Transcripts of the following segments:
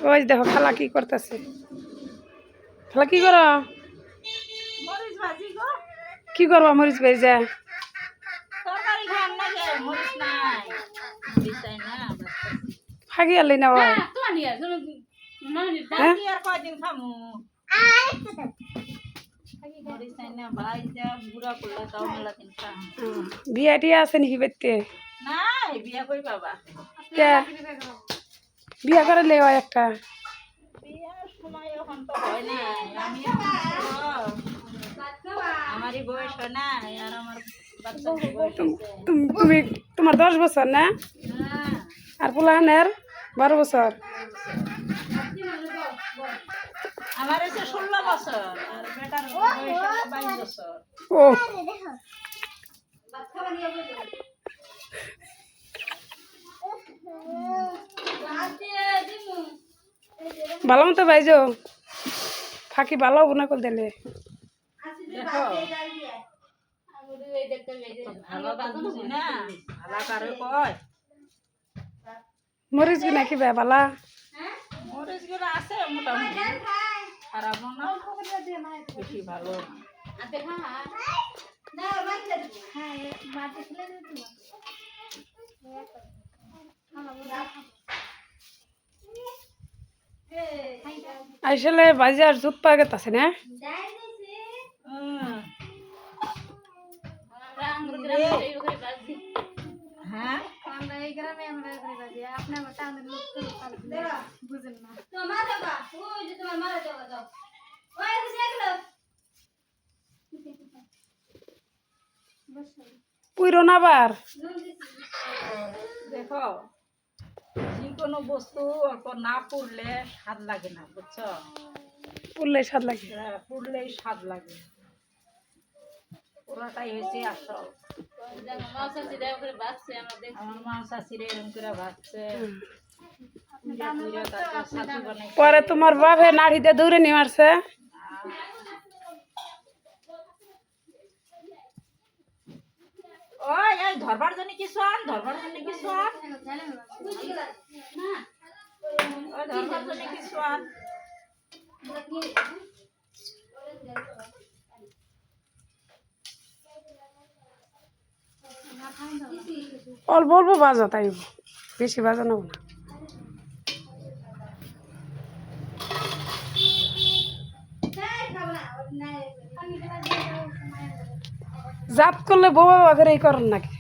ওই দেখো খালা কি করতেছে। খালা কি করো? মরিচ ভাজি গো। কি করবা মরিচ ভেজা? তরকারি খান না গে, মরিচ নাই। মরিচ চাই না, ফাঁকি আনলি না ভাই? হ্যাঁ কি আর কয়দিন খামু? মরিচ চাই না, ভাই যা বুড়া করলে তাও মেলা দিন খাম। বিয়া টিয়া আছে নাকি বেতে? নাই, বিয়া কই বাবা। কে বিয়া করে লে একটা? বিয়ার সময় এখন তো হয় নাই। আমি আমারই বয়স হয় নাই, আর আমার বাচ্চার বয়স হয়েছে। তুমি তোমার 10 বছর না? হ্যাঁ, আর পোলাহানের 12 বছর। আমার হচ্ছে 16 বছর, আর বেটার বয়স হচ্ছে 22 বছর। ও ভালো মতো ভাইজো, ফাঁকি ভালো হবো না করে দিলে। দেখো ভালো তো বুঝি না, ভালো কারে কয়। মরিচ কি নাকি বালা? মরিচ গুলো আছে মোটামুটি, খারাপ না, বেশি ভালো না। আসলে বাজার জুত পাওয়া গেছে না? হ্যাঁ, পুইরো না আবার। দেখো যে কোনো বস্তু অল্প না পুড়লে স্বাদ লাগে না, বুঝছো? পুড়লে স্বাদ লাগে। পুড়লেই স্বাদ লাগে, পুরোটাই হয়েছে আসল। আমার মা শাশুড়ি এরকম করে ভাবছে, পরে তোমার বাপে নাড়িতে দৌড়ে নিয়ে মারছে। ওই এই ধরবার জন্য কিছু আন, ধরবার জন্য কিছু আন, ওই ধরবার জন্য কিছু আন। অল্প অল্প বাজা, তাই বেশি বাজা নেব না। জাত করলে বউ বাবা করে এই করেন নাকি?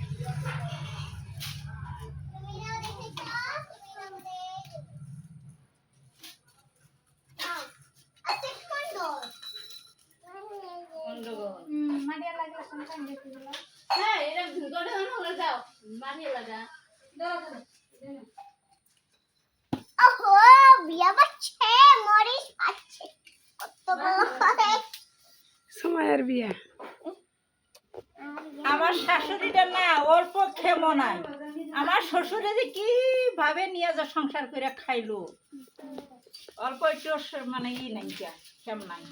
সময়ের বিয়া। আমার শাশুড়িটা না ওর পক্ষে মনায়, আমার শ্বশুরে যে কি ভাবে নিয়ে যা সংসার করে খাইলো, অল্প একটু মানে ই নাই, কেমন নাই।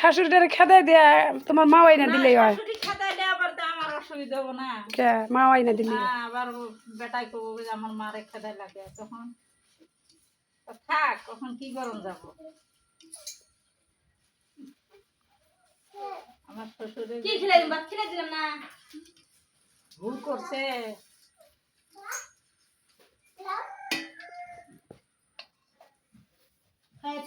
শাশুড়িটারে খেদাই দেয়া তোমার মা আইনা দিলেই হয়। শাশুড়ি খাতায় দেওয়া বলতে আমার অসুবিধা হবো না, কে মা আইনা দিলে? আবার বেটাই করবো যে আমার মারে খেদায় লাগে, তখন থাক, তখন কি গরম যাব। আমার শ্বশুরে ভুল করছে। হ্যাঁ,